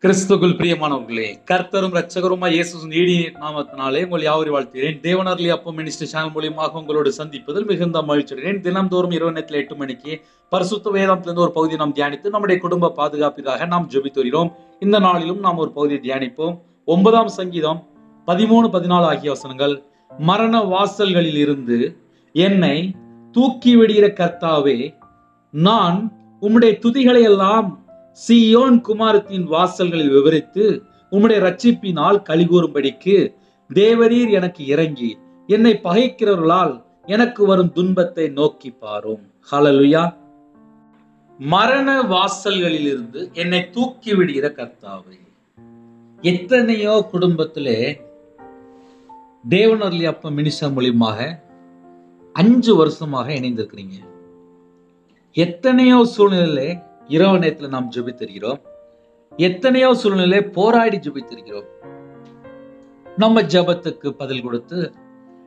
கிறிஸ்துக்குள் பிரியமானவர்களே, கர்த்தரும் இரட்சகருமாய் இயேசு நீடி நாமத்தினாலே உங்கள் யாவரையும் வாழ்த்துகிறேன். தேவனர்லி அப்பம் மினிஸ்ட்ரி சேனல் மூலியமாக உங்களோடு சந்திப்பதில் மிகுந்த மகிழ்ச்சி அடைகிறேன். தினம்தோறும் இரவு நேரத்தில் 8 மணிக்கு பரிசுத்த வேதாந்திலிருந்து ஒரு பகுதியை நாம் தியானித்து நம்முடைய குடும்ப பாதுகாப்பிற்காக நாம் ஜெபித்து வருகிறோம். இந்த நாளிலும் நாம் ஒரு பகுதியை தியானிப்போம். 9ஆம் சங்கீதம் 13, 14 ஆகிய வசனங்கள். மரண வாசல்களில் இருந்து என்னை தூக்கி விடுகிற கர்த்தாவே, நான் உம்முடைய துதிகளை எல்லாம் சீயோன் குமாரத்தின் வாசல்களில் விவரித்து உம்முடைய ரட்சிப்பினால் கலிகூறும்படிக்கு தேவரீர் எனக்கு இறங்கி என்னை பகைக்கிறவர்களால் எனக்கு வரும் துன்பத்தை நோக்கி பாரும். ஹல்லேலூயா. மரண வாசல்களில் இருந்து என்னை தூக்கி விடுகிற கர்த்தாவே. எத்தனையோ குடும்பத்திலே தேவனர்லி அப்பம் மினிஸ்ட்ரி மூலியமாக 5 வருஷமாக இணைந்திருக்கிறீங்க. எத்தனையோ சூழ்நிலையிலே இரவு நேரத்தில் நாம் ஜெபித்திருக்கிறோம். எத்தனையோ சூழ்நிலை போராடி ஜெபித்திருக்கிறோம். நம்ம ஜெபத்துக்கு பதில் கொடுத்து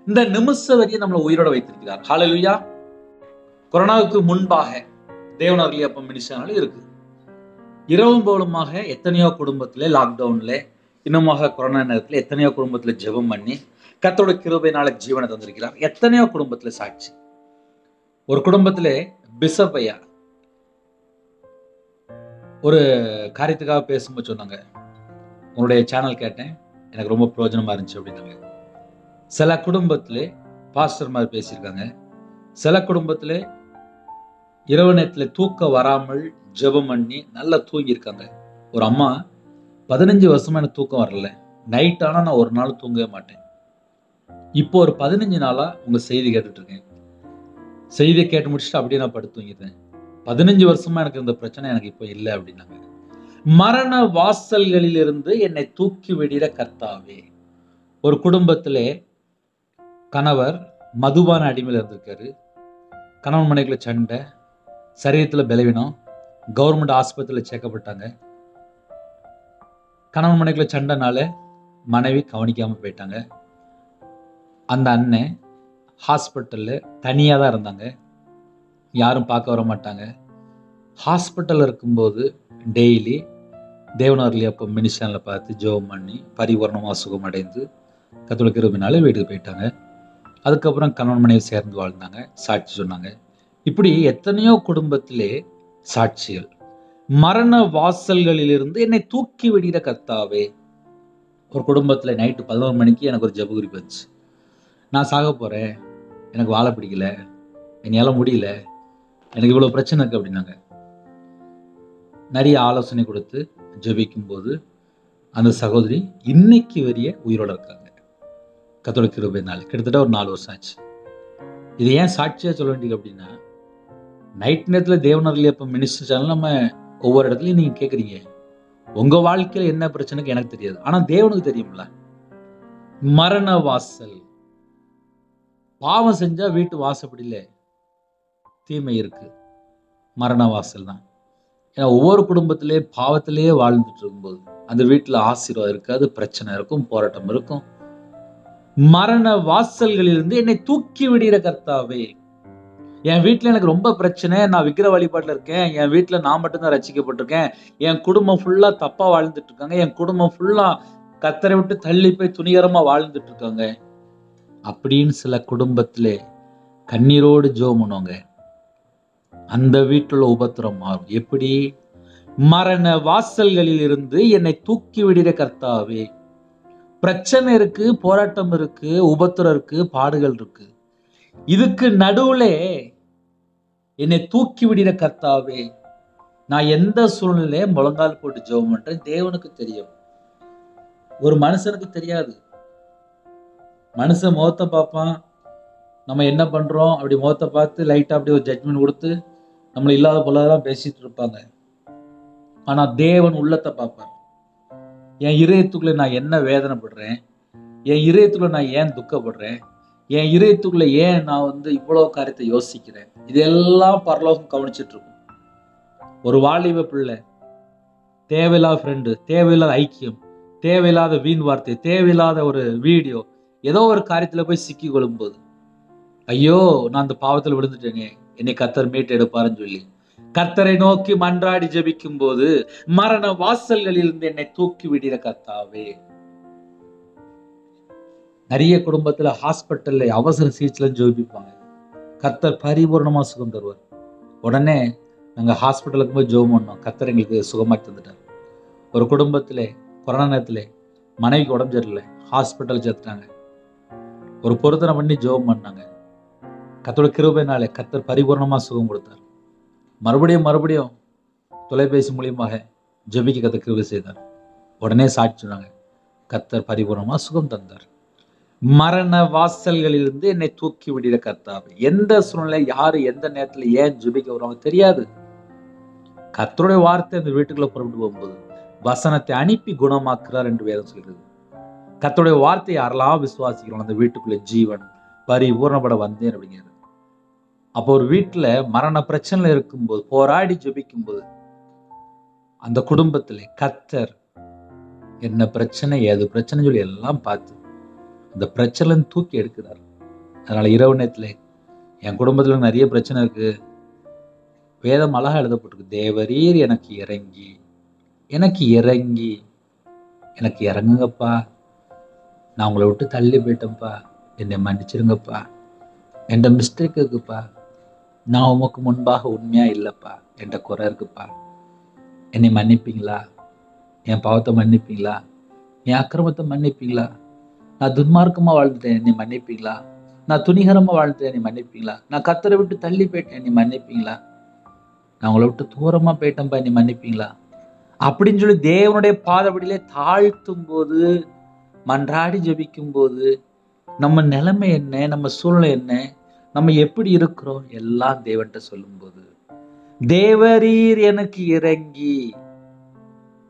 இந்த நிமிஷம் வரையும் நம்மளை உயிரோட வைத்திருக்கிறார். ஹல்லேலூயா. கொரோனாவுக்கு முன்பாக தேவனர்லி அப்பம் மினிஸ்ட்ரி இருக்கு. இரவும் பகலுமாக எத்தனையோ குடும்பத்திலே லாக்டவுன்ல, இன்னுமாக கொரோனா நேரத்தில் எத்தனையோ குடும்பத்துல ஜெபம் பண்ணி கர்த்தரோட கிருபையினால ஜீவனை தந்திருக்கிறார். எத்தனையோ குடும்பத்துல சாட்சி. ஒரு குடும்பத்திலே பிஷப் ஐயா ஒரு காரியத்துக்காக பேசும்போது சொன்னாங்க, உங்களுடைய சேனல் கேட்டேன், எனக்கு ரொம்ப பிரயோஜனமா இருந்துச்சு அப்படின்னாங்க. சில குடும்பத்திலே பாஸ்டர் மாதிரி பேசியிருக்காங்க. சில குடும்பத்திலே இரவு நேரத்தில் தூக்கம் வராமல் ஜெபம் பண்ணி நல்லா தூங்கியிருக்காங்க. ஒரு அம்மா 15 வருஷமா எனக்கு தூக்கம் வரல, நைட் ஆனால் நான் ஒரு நாள் தூங்கவே மாட்டேன். இப்போ ஒரு 15 நாளா உங்க செய்தி கேட்டுட்டு இருக்கேன். செய்தியை கேட்டு முடிச்சுட்டு அப்படியே நான் படுத்து தூங்கிட்டேன். 15 வருஷமா எனக்கு இந்த பிரச்சனை எனக்கு இப்போ இல்லை அப்படின்னாங்க. மரண வாசல்களில் இருந்து என்னை தூக்கி விடுகிற கர்த்தாவே. ஒரு குடும்பத்திலே கணவர் மதுபான அடிமையில் இருந்திருக்காரு. கணவன் மனைவிக்குள்ள சண்டை, சரீரத்துல பலவீனம், கவர்மெண்ட் ஆஸ்பத்திரியில் சேர்க்கப்பட்டாங்க. கணவன் மனைவிக்குள்ள சண்டைனால மனைவி கவனிக்காம போயிட்டாங்க. அந்த அண்ணன் ஹாஸ்பிட்டல்ல தனியா தான் இருந்தாங்க, யாரும் பார்க்க வர மாட்டாங்க. ஹாஸ்பிட்டல் இருக்கும்போது டெய்லி தேவனர்லி அப்பம் மினிஸ்ட்ரியில் பார்த்து ஜெபம் பண்ணி பரிபூரணமாக சுகமடைந்து கர்த்தருடைய கிருபையினால வீட்டுக்கு போயிட்டாங்க. அதுக்கப்புறம் கணவன் மனைவி சேர்ந்து வாழ்ந்தாங்க, சாட்சி சொன்னாங்க. இப்படி எத்தனையோ குடும்பத்திலே சாட்சிகள். மரண வாசல்களில் இருந்து என்னை தூக்கி விடுகிற கர்த்தாவே. ஒரு குடும்பத்துல நைட்டு 11 மணிக்கு எனக்கு ஒரு ஜெப குறிப்பு வந்துச்சு. நான் சாக போறேன், எனக்கு வாழ பிடிக்கல, என்னால் முடியல, எனக்கு இவ்வளோ பிரச்சனை இருக்கு அப்படின்னாங்க. நிறைய ஆலோசனை கொடுத்து ஜெபிக்கும் போது அந்த சகோதரி இன்னைக்கு வரைய உயிரோட இருக்காங்க. கர்த்தருடைய கிருபையினால கிட்டத்தட்ட ஒரு 4 வருஷம் ஆச்சு. இது ஏன் சாட்சியா சொல்ல வேண்டியது அப்படின்னா, நைட் நேரத்தில் தேவனர்லி அப்பம் மினிஸ்ட்ரி சேனல் நம்ம ஒவ்வொரு இடத்துலையும் நீங்க கேட்குறீங்க. உங்க வாழ்க்கையில் என்ன பிரச்சனைக்கு எனக்கு தெரியாது, ஆனா தேவனுக்கு தெரியும்ல. மரண வாசல். பாவம் செஞ்சா வீட்டு வாசப்படியில தீமை இருக்கு, மரண வாசல் தான். ஏன்னா ஒவ்வொரு குடும்பத்திலே பாவத்திலேயே வாழ்ந்துட்டு இருக்கும்போது அந்த வீட்டுல ஆசீர்வாதம் இருக்காது, பிரச்சனை இருக்கும், போராட்டம் இருக்கும். மரண வாசல்களிலிருந்து என்னை தூக்கி விடுகிற கர்த்தாவே. என் வீட்டுல எனக்கு ரொம்ப பிரச்சனை, நான் விக்கிர வழிபாட்டுல இருக்கேன், என் வீட்டுல நான் மட்டும்தான் ரட்சிக்கப்பட்டிருக்கேன், என் குடும்பம் ஃபுல்லா தப்பா வாழ்ந்துட்டு இருக்காங்க, என் குடும்பம் ஃபுல்லா கர்த்தரை விட்டு தள்ளி போய் துணிகரமா வாழ்ந்துட்டு இருக்காங்க அப்படின்னு சில குடும்பத்திலே கண்ணீரோடு ஜெபம் பண்ணுவாங்க. அந்த வீட்டுல உபத்திரம் மாறும். எப்படி? மரண வாசல்களில் இருந்து என்னை தூக்கி விடுகிற கர்த்தாவே. பிரச்சனை இருக்கு, போராட்டம் இருக்கு, உபத்திரம் இருக்கு, பாடுகள் இருக்கு. இதுக்கு நடுவுல என்னை தூக்கி விடுகிற கர்த்தாவே. நான் எந்த சூழ்நிலையில முழங்கால் போட்டு ஜெபம் பண்றேன் தேவனுக்கு தெரியும், ஒரு மனுஷனுக்கு தெரியாது. மனுஷன் முகத்தை பார்ப்பான், நம்ம என்ன பண்றோம் அப்படி முகத்தை பார்த்து லைட்டா அப்படி ஒரு ஜட்மெண்ட் கொடுத்து நம்மள இல்லாத பொல்லாதெல்லாம் பேசிட்டு இருப்பாங்க. ஆனா தேவன் உள்ளத்தை பார்ப்பார். என் இதயத்துக்குள்ள நான் என்ன வேதனைப்படுறேன், என் இதயத்துக்குள்ள நான் ஏன் துக்கப்படுறேன், என் இதயத்துக்குள்ள ஏன் நான் இவ்வளவு காரியத்தை யோசிக்கிறேன், இதெல்லாம் பரலோகம் கவனிச்சிட்டு இருக்கும். ஒரு வாலிப பிள்ளை தேவையில்லாத ஃப்ரெண்டு, தேவையில்லாத ஐக்கியம், தேவையில்லாத வீண் வார்த்தை, தேவையில்லாத ஒரு வீடியோ, ஏதோ ஒரு காரியத்துல போய் சிக்கி கொள்ளும்போது, ஐயோ நான் அந்த பாவத்தில் விழுந்துட்டேனே, என்னை கர்த்தர் மீட்டு எடுப்பாருன்னு சொல்லி கர்த்தரை நோக்கி மன்றாடி ஜெபிக்கும் போது மரண வாசல்களில் இருந்து என்னை தூக்கி விடுகிற கர்த்தாவே. நிறைய குடும்பத்துல ஹாஸ்பிட்டல்ல அவசர சிகிச்சையில ஜெபிப்பாங்க. கர்த்தர் பரிபூர்ணமா சுகம் தருவார். உடனே நாங்க ஹாஸ்பிட்டலுக்கு போய் ஜெபம் பண்ணோம். கர்த்தர் எங்களுக்கு சுகமாக்கி தந்துட்டார். ஒரு குடும்பத்திலே கொரோனா நேரத்திலே மனைவிக்கு உடம்பு சரியில்லை, ஹாஸ்பிட்டல் சேர்த்துட்டாங்க. ஒரு பொருத்தனை பண்ணி ஜெபம் பண்ணாங்க. கர்த்தரோட கிருபையினாலே கர்த்தர் பரிபூர்ணமா சுகம் கொடுத்தார். மறுபடியும் தொலைபேசி மூலியமாக ஜெபிக்க கர்த்தர் கிருபை செய்தார். உடனே சாட்சி சொன்னாங்க, கர்த்தர் பரிபூர்ணமா சுகம் தந்தார். மரண வாசல்களிலிருந்து என்னை தூக்கி விடுகிற கர்த்தாவே. எந்த சூழ்நிலை யாரு எந்த நேரத்துல ஏன் ஜெபிக்க வருவாங்க தெரியாது. கர்த்தருடைய வார்த்தை அந்த வீட்டுக்குள்ள புறப்பட்டு போகும்போது வசனத்தை அனுப்பி குணமாக்குறார் என்று வேதம் சொல்கிறது. கர்த்தருடைய வார்த்தையை யாரெல்லாம் விசுவாசிக்கிறோம் அந்த வீட்டுக்குள்ள ஜீவன் பரிபூர்ணப்பட வந்தேன் அப்படிங்கிறது. அப்போ ஒரு வீட்டுல மரண பிரச்சனை இருக்கும்போது போராடி ஜெபிக்கும் போது அந்த குடும்பத்திலே கர்த்தர் என்ன பிரச்சனை ஏது பிரச்சனை சொல்லி எல்லாம் பார்த்து அந்த பிரச்சனை தூக்கி எடுக்கிறார். அதனால இரவு நேரத்துல என் குடும்பத்துல நிறைய பிரச்சனை இருக்கு. வேதம் அழகா எழுதப்பட்டிருக்கு, தேவரீர் எனக்கு இறங்கி எனக்கு இறங்குங்கப்பா, நான் உங்களை விட்டு தள்ளி போயிட்டேன்ப்பா, என்னை மன்னிச்சிருங்கப்பா, என் மிஸ்டேக் இருக்குப்பா, நான் உமக்கு முன்பாக உண்மையா இல்லைப்பா, என் குறை இருக்குப்பா, என்னை மன்னிப்பீங்களா, என் பாவத்தை மன்னிப்பீங்களா, என் அக்கிரமத்தை மன்னிப்பீங்களா, நான் துன்மார்க்கமா வாழ்ந்துட்டேன் என்னை மன்னிப்பீங்களா, நான் துணிகரமா வாழ்ந்துட்டேன் என்னை மன்னிப்பீங்களா, நான் கர்த்தரை விட்டு தள்ளி போயிட்டேன் என்னை மன்னிப்பீங்களா, நான் உங்களை விட்டு தூரமா போயிட்டேன்ப்பா என்னை மன்னிப்பீங்களா அப்படின்னு சொல்லி தேவனுடைய பாதபடியிலே தாழ்த்தும் போது மன்றாடி ஜெபிக்கும் போது நம்ம நிலைமை என்ன, நம்ம சூழ்நிலை என்ன, நம்ம எப்படி இருக்கிறோம் எல்லாம் தேவன்கிட்ட சொல்லும் போது தேவரீர் எனக்கு இறங்கி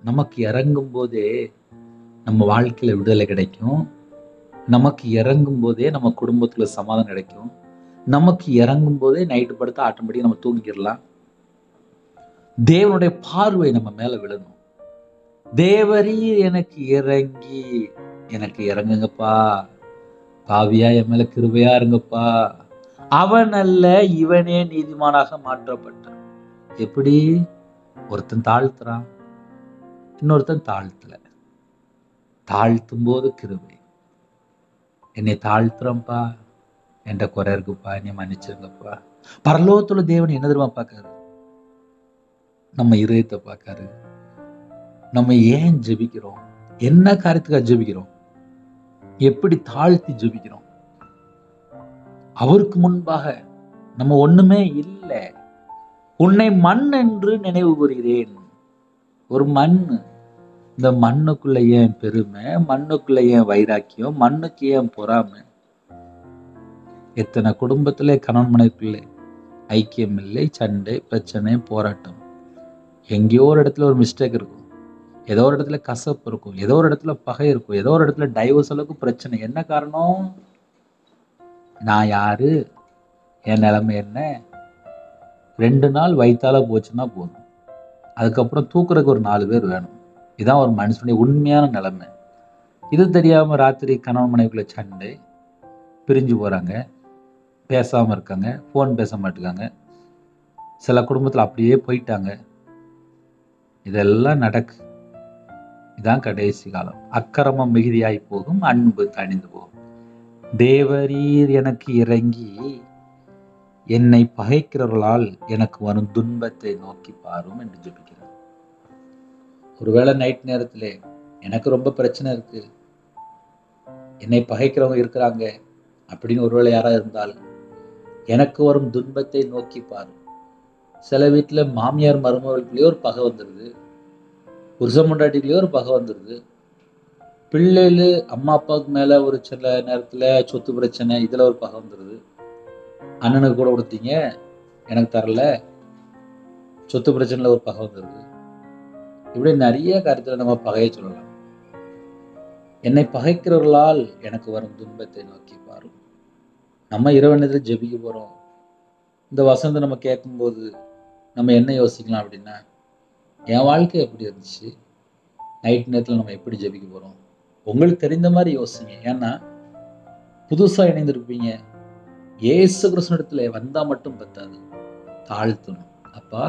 நமக்கு இறங்கும் போதே நம்ம வாழ்க்கையில விடுதலை கிடைக்கும். நமக்கு இறங்கும் போதே நம்ம குடும்பத்துல சமாதானம் கிடைக்கும். நமக்கு இறங்கும் போதே நைட்டு படுத்து ஆட்டோமேட்டிக்கா நம்ம தூங்கிடலாம். தேவனுடைய பார்வை நம்ம மேல விழணும். தேவரீர் எனக்கு இறங்கி எனக்கு இறங்குங்கப்பா, பாவியா என் மேல கிருபையா இருங்கப்பா. அவன் அல்ல இவனே நீதிமானாக மாற்றப்பட்டான். எப்படி? ஒருத்தன் தாழ்த்துறான், இன்னொருத்தன் தாழ்த்தல. தாழ்த்தும் போது கிருபை, என்னை தாழ்த்துறப்பா, என்ற குறை இருக்குப்பா, என்னை மன்னிச்சிருங்கப்பா. பரலோகத்துல தேவன் என்ன தெரியுமா பார்க்காரு? நம்ம இதயத்தை பார்க்காரு. நம்ம ஏன் ஜெபிக்கிறோம், என்ன காரியத்துக்காக ஜெபிக்கிறோம், எப்படி தாழ்த்தி ஜெபிக்கிறோம். அவருக்கு முன்பாக நம்ம ஒண்ணுமே இல்லை. உன்னை மண் என்று நினைவு கூறுகிறேன். ஒரு மண், இந்த மண்ணுக்குள்ள ஏன் பெருமை, மண்ணுக்குள்ள ஏன் வைராக்கியம், மண்ணுக்கு ஏன் பொறாமை. எத்தனை குடும்பத்திலே கணவன் மனைவிக்குள்ளே ஐக்கியம் இல்லை, சண்டை பிரச்சனை போராட்டம். எங்கேயோ ஒரு இடத்துல ஒரு மிஸ்டேக் இருக்கும், ஏதோ ஒரு இடத்துல கசப்பு இருக்கும், ஏதோ ஒரு இடத்துல பகை இருக்கும், ஏதோ ஒரு இடத்துல டைவர்ஸ் அளவுக்கு பிரச்சனை. என்ன காரணம்? நான் யாரு, என் நிலைமை என்ன. 2 நாள் வயிற்றால போச்சுன்னா போதும், அதுக்கப்புறம் தூக்குறதுக்கு ஒரு 4 பேர் வேணும். இதான் ஒரு மனுஷனுடைய உண்மையான நிலைமை. இது தெரியாம ராத்திரி கணவன் மனைவிக்குள்ள சண்டை, பிரிஞ்சு போறாங்க, பேசாம இருக்காங்க, போன் பேச மாட்டேங்காங்க. சில குடும்பத்துல அப்படியே போயிட்டாங்க. இதெல்லாம் நடக்கு. இதான் கடைசி காலம். அக்கிரமம் மிகுதியாய் போகும், அன்பு தணிந்து போகும். தேவரீர் எனக்கு இறங்கி என்னை பகைக்கிறவர்களால் எனக்கு வரும் துன்பத்தை நோக்கி பாரும் என்று ஜெபிக்கிறார். ஒருவேளை நைட் நேரத்திலே எனக்கு ரொம்ப பிரச்சனை இருக்கு, என்னை பகைக்கிறவங்க இருக்கிறாங்க அப்படின்னு ஒருவேளை யாராவது இருந்தால் எனக்கு வரும் துன்பத்தை நோக்கி பாரு. சில வீட்டுல மாமியார் மருமகளுக்குள்ளேயே ஒரு பகை வந்துடுது, புருஷன் பொண்டாட்டிக்குள்ளேயே ஒரு பகை வந்துடுது, பிள்ளைகள் அம்மா அப்பாவுக்கு மேல ஒரு சில நேரத்துல சொத்து பிரச்சனை, இதுல ஒரு பகை வந்துடுது. அண்ணனுக்கு கூட கொடுத்தீங்க எனக்கு தரல, சொத்து பிரச்சனைல ஒரு பகை வந்துடுது. இப்படி நிறைய காரியத்துல நம்ம பகையை சொல்லலாம். என்னை பகைக்கிறவர்களால் எனக்கு வரும் துன்பத்தை நோக்கி பாரும். நம்ம இரவு நேரத்தில் ஜெபிக்க போறோம். இந்த வசனத்தை நம்ம கேட்கும்போது நம்ம என்ன யோசிக்கலாம் அப்படின்னா, என் வாழ்க்கை எப்படி இருந்துச்சு, நைட் நேரத்தில் நம்ம எப்படி ஜெபிக்க போறோம். உங்களுக்கு தெரிந்த மாதிரி யோசிங்க. ஏன்னா புதுசா இணைந்திருப்பீங்க. இயேசு கிறிஸ்துவிடத்துல வந்தா மட்டும் பத்தாது, தாழ்த்தணும். அப்பா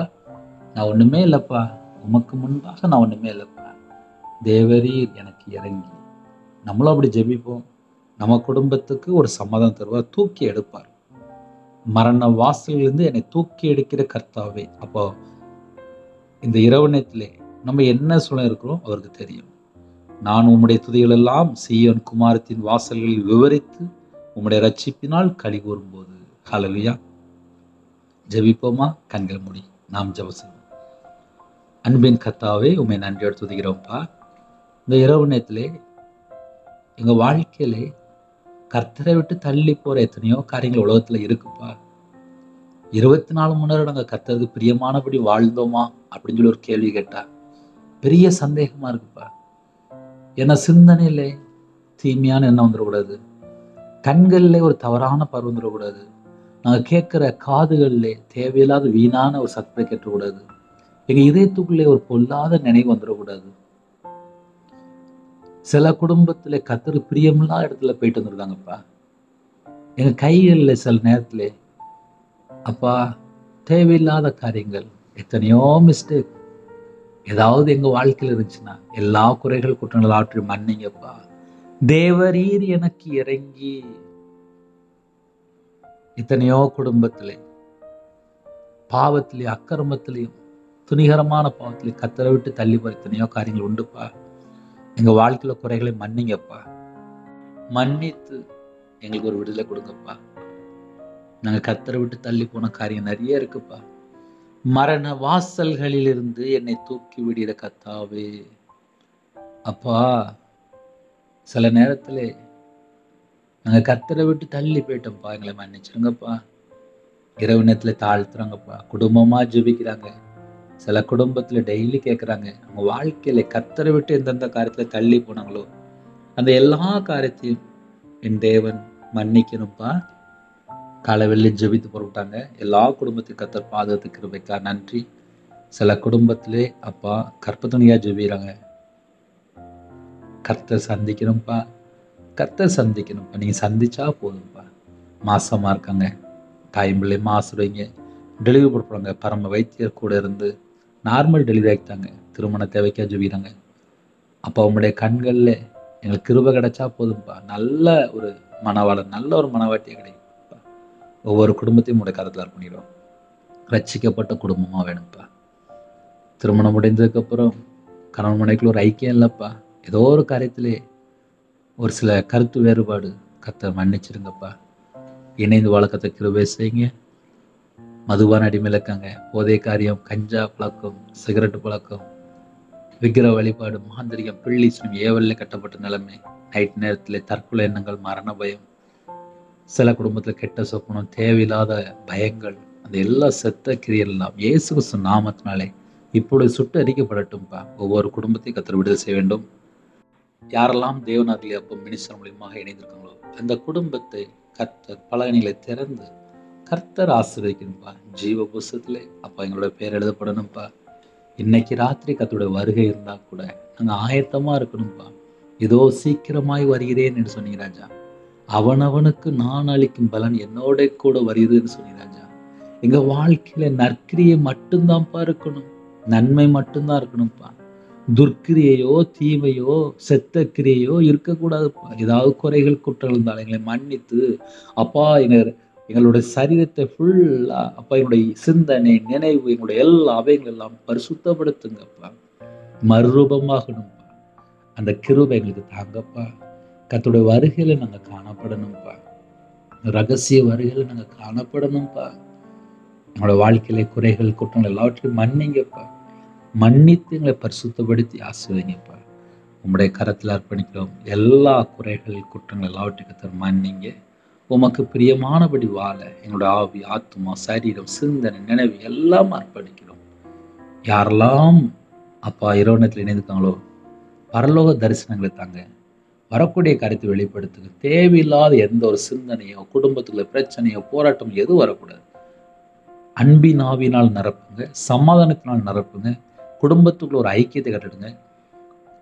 நான் ஒண்ணுமே இல்லைப்பா, உமக்கு முன்பாக நான் ஒண்ணுமே இல்லைப்பா, தேவரீர் எனக்கு இறங்கி. நம்மளும் அப்படி ஜெபிப்போம். நம்ம குடும்பத்துக்கு ஒரு சமாதானம் தருவார், தூக்கி எடுப்பார். மரண வாசலிலிருந்து என்னை தூக்கி எடுக்கிற கர்த்தாவே. அப்போ இந்த இரவு நேரத்திலே நம்ம என்ன சூழ்நிலை இருக்கிறோம் அவருக்கு தெரியும். நான் உம்முடைய துதிகள் எல்லாம் சீயோன் குமாரத்தின் வாசல்களில் விவரித்து உம்முடைய ரட்சிப்பினால் களி கூறும்போது. ஹல்லேலூயா. ஜெபிப்போமா? கண்கள் மூடி நாம் ஜெபம் செய்வோம். அன்பின் கர்த்தாவே, உம்மை நன்றியோடு துதிக்கிறோம்ப்பா. இந்த இரவு நேரத்திலே எங்க வாழ்க்கையிலே கர்த்தரை விட்டு தள்ளி போற எத்தனையோ காரியங்கள் உலகத்துல இருக்குப்பா. 24 மணி நேரம் நாங்க கர்த்தருக்கு பிரியமானபடி வாழ்ந்தோமா அப்படின்னு சொல்லி ஒரு கேள்வி கேட்டா பெரிய சந்தேகமா இருக்குப்பா. ஏன்னா சிந்தனையில தீமையான எண்ணம் வந்துடக்கூடாது, கண்கள்ல ஒரு தவறான பார்வை வந்துடக்கூடாது, நாங்க கேட்கிற காதுகள்ல தேவையில்லாத வீணான ஒரு சத்தத்தை கேட்டக்கூடாது, எங்க இதயத்துக்குள்ளே ஒரு பொல்லாத நினைவு வந்துடக்கூடாது. சில குடும்பத்துல கர்த்தருக்கு பிரியமில்லாத இடத்துல போயிட்டு வந்துருக்காங்கப்பா. எங்க கைகள்ல சில நேரத்துல அப்பா தேவையில்லாத காரியங்கள், எத்தனையோ மிஸ்டேக் ஏதாவது எங்க வாழ்க்கையில இருந்துச்சுன்னா எல்லா குறைகள் குற்றங்கள் ஆற்றி மன்னிங்கப்பா. தேவரீர் எனக்கு இறங்கி. எத்தனையோ குடும்பத்திலே பாவத்திலேயும் அக்கிரமத்திலையும் துணிகரமான பாவத்திலையும் கர்த்தரை விட்டு தள்ளி போற எத்தனையோ காரியங்கள் உண்டுப்பா. எங்க வாழ்க்கையில குறைகளை மன்னிங்கப்பா. மன்னித்து எங்களுக்கு ஒரு விடுதலை கொடுங்கப்பா. நாங்க கர்த்தரை விட்டு தள்ளி போன காரியம் நிறைய இருக்குப்பா. மரண வாசல்களிலிருந்து என்னை தூக்கி விடுகிற கர்த்தாவே. அப்பா சில நேரத்துல நாங்க கர்த்தரை விட்டு தள்ளி போயிட்டோம்ப்பா, எங்களை மன்னிச்சிருங்கப்பா. இரவு நேரத்துல தாழ்த்துறாங்கப்பா, குடும்பமா ஜெபிக்கிறாங்க. சில குடும்பத்துல டெய்லி கேட்கறாங்க, அவங்க வாழ்க்கையில கர்த்தரை விட்டு எந்தெந்த காரியத்துல தள்ளி போனாங்களோ அந்த எல்லா காரியத்தையும் என் தேவன் மன்னிக்கணும்ப்பா. காலைவெள்ளி ஜெபித்து புறப்பட்டாங்க. எல்லா குடும்பத்தையும் கர்த்தர் பாதுகாத்து கிருபைக்கா நன்றி. சில குடும்பத்திலே அப்பா கற்பத்துணியா ஜெபிக்கிறாங்க. கர்த்தர் சந்திக்கணும்ப்பா, கர்த்தர் சந்திக்கணும்ப்பா. நீங்க சந்திச்சா போதும்ப்பா. மாசமா இருக்காங்க, தாய்ம்பிள்ளையமா ஆசிர்வதிங்க. டெலிவரி கொடுப்பாங்க, பரம வைத்தியர் கூட இருந்து நார்மல் டெலிவரி ஆகிட்டாங்க. திருமண தேவைக்கா ஜெபிக்கிறாங்க. அப்போ உங்களுடைய கண்கள்ல எங்களுக்கு கிருபை கிடைச்சா போதும்ப்பா. நல்ல ஒரு மனவாளன், நல்ல ஒரு மனவாட்டியை கிடைக்கும்ப்பா. ஒவ்வொரு குடும்பத்தையும் உங்களுடைய கருத்தில் அர்ப்பணிக்கிறோம். ரட்சிக்கப்பட்ட குடும்பமா வேணும்ப்பா. திருமணம் முடிந்ததுக்கு அப்புறம் கணவன் மனைவிக்குள்ள ஒரு ஐக்கியம் இல்லைப்பா. ஏதோ ஒரு காரியத்திலே ஒரு சில கருத்து வேறுபாடு, கர்த்தர் மன்னிச்சிருங்கப்பா. இணைந்து வழக்கத்தை கிருபை செய்யுங்க. மதுபான அடிமையில் இருக்காங்க, போதை காரியம், கஞ்சா பழக்கம், சிகரெட்டு பழக்கம், விக்கிர வழிபாடு, மாந்திரிகம், பிள்ளி சுனி ஏவல்ல கட்டப்பட்ட நிலைமை, நைட் நேரத்தில் தற்கொலை எண்ணங்கள், மரண பயம், சில குடும்பத்தில் கெட்ட சொப்பனம், தேவையில்லாத பயங்கள், அந்த எல்லா செத்த கிரியெல்லாம் இயேசு கிறிஸ்து நாமத்தினாலே இப்பொழுது சுட்டு அரிக்கப்படட்டும்ப்பா. ஒவ்வொரு குடும்பத்தையும் கர்த்தர் விடுதலை செய்ய வேண்டும். யாரெல்லாம் தேவநாதிலே அப்போ மினிஸ்டர் மூலியமாக இணைந்திருக்காங்களோ அந்த குடும்பத்தை கர்த்தர் பலகணிகளை திறந்து கர்த்தர் ஆசீர்வதிக்கணும்ப்பா. ஜீவ புஸ்தகத்திலே அப்பா எங்களோட பேர் எழுதப்படணும்ப்பா. இன்னைக்கு ராத்திரி கர்த்தருடைய வருகை இருந்தா கூட நாங்க ஆயத்தமா இருக்கணும்ப்பா. இதோ சீக்கிரமாய் வருகிறேன் என்று சொன்னீங்க ராஜா. அவனவனுக்கு நான் அளிக்கும் பலன் என்னோட கூட வருகிறதுன்னு சொன்னீங்க ராஜா. எங்க வாழ்க்கையில நற்கிரியை மட்டும்தான்ப்பா இருக்கணும், நன்மை மட்டும்தான் இருக்கணும்ப்பா. துர்க்கிரியையோ தீமையோ செத்த கிரியையோ இருக்கக்கூடாதுப்பா. ஏதாவது குறைகள் குற்றங்கள் இருந்தாலும் எங்களை மன்னித்து அப்பா எங்களுடைய சரீரத்தை ஃபுல்லா அப்பா எங்களுடைய சிந்தனை நினைவு எங்களுடைய எல்லா அவைகள் எல்லாம் பரிசுத்தப்படுத்துங்கப்பா. மறுரூபமாகணும்ப்பா. அந்த கிருபை எங்களுக்கு தாங்கப்பா. கர்த்தருடைய வருகையில நாங்க காணப்படணும்ப்பா. ரகசிய வருகையில நாங்க காணப்படணும்ப்பா. எங்களோட வாழ்க்கையில குறைகள் குற்றங்கள் எல்லாவற்றையும் மன்னிங்கப்பா. மன்னித்து எங்களை பரிசுத்தப்படுத்தி ஆசீர்வதிங்கப்பா. உம்முடைய கரத்தில் அர்ப்பணிக்கிறோம். எல்லா குறைகள் குற்றங்கள் எல்லாவற்றையும் மன்னிங்க. உமக்கு பிரியமானபடி வாழ எங்களோட ஆவி, ஆத்மா, சரீரம், சிந்தனை, நினைவு எல்லாம் அர்ப்பணிக்கிறோம். யாரெல்லாம் அப்பா இரவு நேரத்தில் இணைந்துக்காங்களோ பரலோக தரிசனங்களை தாங்க. வரக்கூடிய காரியத்தை வெளிப்படுத்துங்க. தேவையில்லாத எந்த ஒரு சிந்தனையோ குடும்பத்துக்குள்ள பிரச்சனையோ போராட்டம் எதுவும் வரக்கூடாது. அன்பின் ஆவியினால் நிரப்புங்க, சமாதானத்தினால் நிரப்புங்க. குடும்பத்துக்குள்ள ஒரு ஐக்கியத்தை கட்டிடுங்க.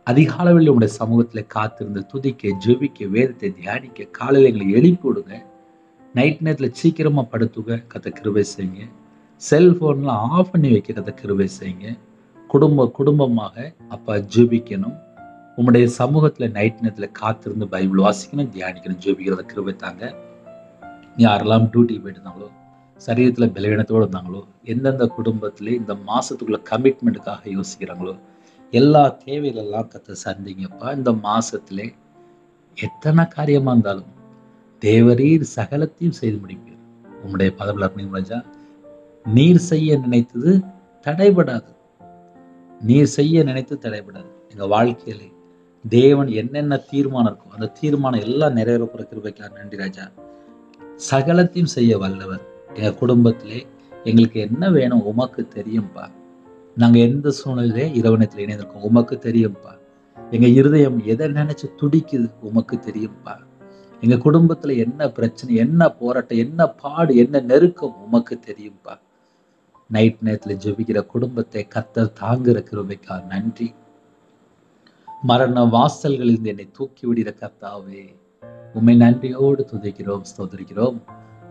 அதிகாலையில் உங்களுடைய சமூகத்துல காத்திருந்து துதிக்க, ஜெபிக்க, வேதத்தை தியானிக்க காலையில எங்களை எழுப்பி விடுங்க. நைட் நேரத்துல சீக்கிரமா படுத்துங்க. கர்த்தர் கிருபை செய்யுங்க. செல்ஃபோன்லாம் ஆஃப் பண்ணி வைக்கிறத கிருபை செய்யுங்க. குடும்பமாக அப்பா ஜெபிக்கணும். உம்முடைய சமூகத்தில் நைட் நேரத்தில் காத்திருந்து பைபிள் வாசிக்கணும், தியானிக்கணும், ஜெபிக்கிறத கிருபை தாங்க. யாரெல்லாம் டியூட்டி போயிட்டு இருந்தாங்களோ, சரீரத்தில் பலவீனத்தோடு இருந்தாங்களோ, எந்தெந்த குடும்பத்திலே இந்த மாதத்துக்குள்ள கமிட்மெண்ட்டுக்காக யோசிக்கிறாங்களோ, எல்லா தேவைகளெல்லாம் கத்த சந்திங்கப்பா. இந்த மாதத்திலே எத்தனை காரியமாக இருந்தாலும் தேவரீர் சகலத்தையும் செய்து முடிப்பீர். உம்முடைய பதவியில் அப்படின்னு ராஜா, நீர் செய்ய நினைத்தது தடைபடாது. நீர் செய்ய நினைத்து தடைபடாது. எங்கள் வாழ்க்கையிலே தேவன் என்னென்ன தீர்மானம் இருக்கும் அந்த தீர்மானம் எல்லாம் நிறைவேற கிருபைக்காக நன்றி ராஜா. சகலத்தையும் செய்ய வல்லவர். எங்கள் குடும்பத்திலே எங்களுக்கு என்ன வேணும் உமக்கு தெரியும்பா. நாங்கள் எந்த சூழ்நிலையிலே இரவு நேரத்தில் இணைந்திருக்கோம் உமக்கு தெரியும்பா. எங்கள் இருதயம் எதை நினைச்சு துடிக்குது உமக்கு தெரியும்பா. எங்கள் குடும்பத்தில் என்ன பிரச்சனை, என்ன போராட்டம், என்ன பாடு, என்ன நெருக்கம் உமக்கு தெரியும்பா. நைட் நேரத்தில் ஜெபிக்கிற குடும்பத்தை கர்த்தர் தாங்குகிற கிருபைக்காக நன்றி. மரண வாசல்களில் என்னை தூக்கி விடுகிற கர்த்தாவே உம்மை நன்றியோடு துதிக்கிறோம், ஸ்தோத்திரிக்கிறோம்.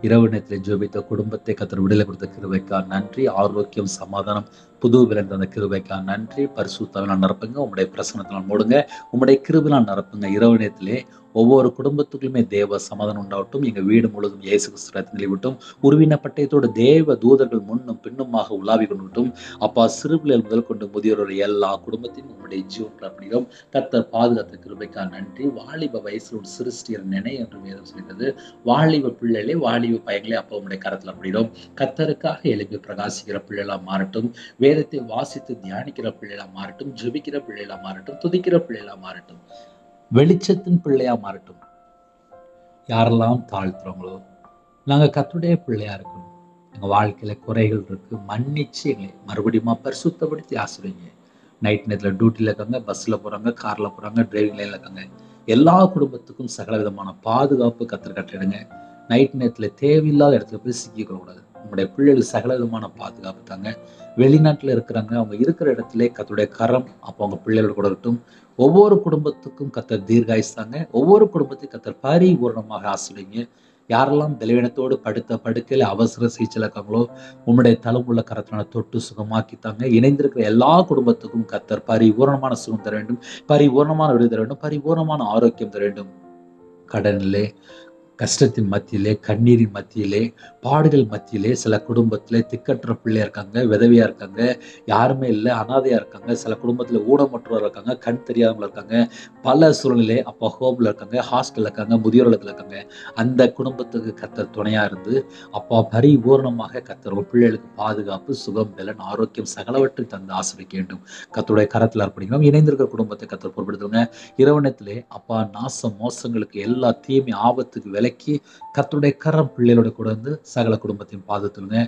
இரவு நேரத்தில் ஜெபித்த குடும்பத்தை கர்த்தர் விடுதலை கொடுத்த கிருபைக்காக நன்றி. ஆரோக்கியம், சமாதானம், புது விளைந்த அந்த கிருபைக்காக நன்றி. பரிசுத்தாவினால் நிரப்புங்க. உம்முடைய பிரசன்னத்தினால் மூடுங்க. உம்முடைய கிருபையினால் நிரப்புங்க. இரவு நேரத்திலே ஒவ்வொரு குடும்பத்துக்குள்ளுமே தேவ சமாதானம் உண்டாகட்டும். எங்கள் வீடு முழுவதும் இயேசு கிறிஸ்து ரத்தத்தில் விட்டும் உருவின பட்டயத்தோடு தேவ தூதர்கள் முன்னும் பின்னுமாக உலாவி கொண்டுட்டும் அப்பா, சிறுபிள்ளைகள் முதல் கொண்டு முதியோருடைய எல்லா குடும்பத்தையும் உம்முடைய ஜீவன் அப்படிங்கிறோம். கர்த்தர் பாதுகாத்த கிருபைக்காக நன்றி. வாலிப வயசில் ஒரு சிருஷ்டியர் நினை என்று வேதம் சொல்கிறது. வாலிப பிள்ளைகளே, வாலிப பையங்களே அப்பா உம்முடைய கரத்தில் அப்படிங்கிறோம். கர்த்தருக்காக எழுப்பி பிரகாசிக்கிற பிள்ளைகளா மாறட்டும். வேதத்தை வாசித்து தியானிக்கிற பிள்ளைகளா மாறட்டும். ஜெபிக்கிற பிள்ளைகளா மாறட்டும். துதிக்கிற பிள்ளைகளா மாறட்டும். வெளிச்சத்தின் பிள்ளையா மாறட்டும். யாரெல்லாம் தாழ்த்துறவங்களோ, நாங்கள் கர்த்தருடைய பிள்ளையா இருக்கணும். எங்கள் வாழ்க்கையில குறைகள் இருக்கு, மன்னிச்சு எங்களை மறுபடியும் பரிசுத்தப்படுத்தி ஆசிரியங்க. நைட் நேரத்தில் டியூட்டியில் இருக்காங்க, பஸ்ஸில் போகிறாங்க, காரில் போகிறாங்க, டிரைவிங் லைனில் இருக்காங்க. எல்லா குடும்பத்துக்கும் சகல விதமான பாதுகாப்பு கர்த்தர் கட்டிடுங்க. நைட் நேரத்தில் தேவையில்லாத இடத்துல போய் சிக்கிக்கூடாது. உங்களுடைய பிள்ளைகளுக்கு சகல விதமான பாதுகாப்பு தாங்க. வெளிநாட்டில் இருக்கிறாங்க, அவங்க இருக்கிற இடத்துல கர்த்தருடைய கரம் அப்போ அவங்க பிள்ளைகளோட கூட இருக்கட்டும். ஒவ்வொரு குடும்பத்துக்கும் கர்த்தர் தீர்காயுஸ்தாங்க. ஒவ்வொரு குடும்பத்தையும் கர்த்தர் பரிபூர்ணமாக ஆசிரியங்க. யாரெல்லாம் பலவீனத்தோடு படுத்த படுக்கையில் அவசர சிகிச்சையில் இருக்காங்களோ, உம்முடைய தளமுள்ள கரத்தினால தொட்டு சுகமாக்கித்தாங்க. இணைந்திருக்கிற எல்லா குடும்பத்துக்கும் கர்த்தர் பரிபூர்ணமான சுகம் தர வேண்டும், பரிபூர்ணமான விடுதலை தர வேண்டும், பரிபூர்ணமான ஆரோக்கியம் தர வேண்டும். கடனிலே, கஷ்டத்தின் மத்தியிலே, கண்ணீரின் மத்தியிலே, பாடுகள் மத்தியிலே சில குடும்பத்திலே திக்கற்ற பிள்ளையா இருக்காங்க, விதவையா இருக்காங்க, யாருமே இல்லை, அனாதையா இருக்காங்க. சில குடும்பத்தில் ஊனமற்றவர்கள் இருக்காங்க, கண் தெரியாதவங்க இருக்காங்க. பல சூழ்நிலை அப்போ ஹோம்ல இருக்காங்க, ஹாஸ்டல்ல இருக்காங்க, முதியோர் இல்லத்துல இருக்காங்க. அந்த குடும்பத்துக்கு கர்த்தர் துணையா இருந்து அப்பா பரிபூர்ணமாக கர்த்தர் ஒரு பிள்ளைகளுக்கு பாதுகாப்பு, சுகம், பலன், ஆரோக்கியம் சகலவற்றை தந்து ஆசிரிக்க வேண்டும். கர்த்தருடைய கரத்தில் அர்ப்பணிக்கிறோம். இணைந்திருக்கிற குடும்பத்தை கர்த்தர் பொறுப்படுத்துங்க. இரவணத்திலே அப்பா நாசம் மோசங்களுக்கு எல்லா தீமை ஆபத்துக்கு விலக்கி கர்த்தருடைய கரம் பிள்ளைகளோட கூட வந்து சகல குடும்பத்தையும் பாதுகாத்துருங்க.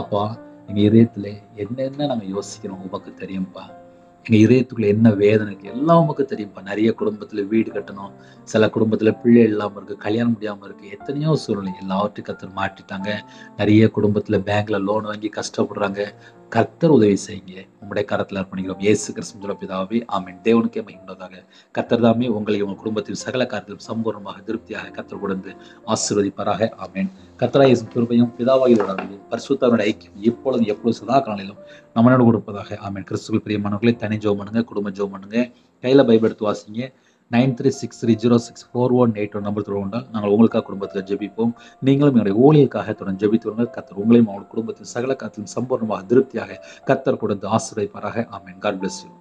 அப்பா, எங்க இதயத்துல என்னென்ன நாங்க யோசிக்கிறோம் உமக்கு தெரியும்ப்பா. எங்க இதயத்துக்குள்ள என்ன வேதனைக்கு எல்லாம் உமக்கு தெரியும்ப்பா. நிறைய குடும்பத்துல வீடு கட்டணும், சில குடும்பத்துல பிள்ளை இல்லாம இருக்கு, கல்யாணம் முடியாம இருக்கு, எத்தனையோ சூழ்நிலை எல்லாவற்றையும் கர்த்தர் மாற்றிட்டாங்க. நிறைய குடும்பத்துல பேங்க்ல லோன் வாங்கி கஷ்டப்படுறாங்க. கர்த்தர் உதவி செய்யுங்க. உங்களுடைய கரத்தில் அர்ப்பணிக்கிறோம். இயேசு கிறிஸ்து பிதாவே, ஆமென். தேவனுக்கே மகிமையுண்டாக. கர்த்தர் தாமே உங்களை உங்கள் குடும்பத்தில் சகல காரியத்திலும் சம்பூர்ணமாக திருப்தியாக கர்த்தர் கொடுத்து ஆசீர்வதிப்பாராக. ஆமென். கர்த்தராகிய இயேசு கிருபையும் பிதாவாகிய பரிசுத்தருடைய ஐக்கியம் இப்பொழுதும் எப்பொழுதும் சதா காலங்களிலும் நம்மளோட கொடுப்பதாக. ஆமென். கிறிஸ்துவுக்குள் பிரியமானவர்களே, தனி ஜெபம் பண்ணுங்க, குடும்ப ஜெபம் பண்ணுங்க, கையில பைபிள் எடுத்து வாசிங்க. 9363064181 நம்பர் தொடர்ந்தால் நாங்கள் உங்களுக்காக குடும்பத்தில் ஜெபிப்போம். நீங்களும் எங்களுடைய ஊழியருக்காக தொடர்ந்து ஜெபித்து வருங்கள். கர்த்தர் உங்களையும் அவங்களுடைய குடும்பத்தின் சகல காலத்திலும் சம்பூர்ணமாக திருப்தியாக கர்த்தர் கொடுத்து ஆசீர்வதிப்பாராக. ஆமென். God bless you.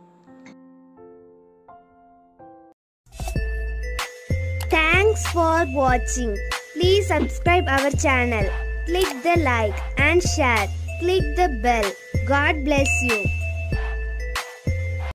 Thanks for watching. Please subscribe our channel. Click the like and share. Click the bell. God bless you.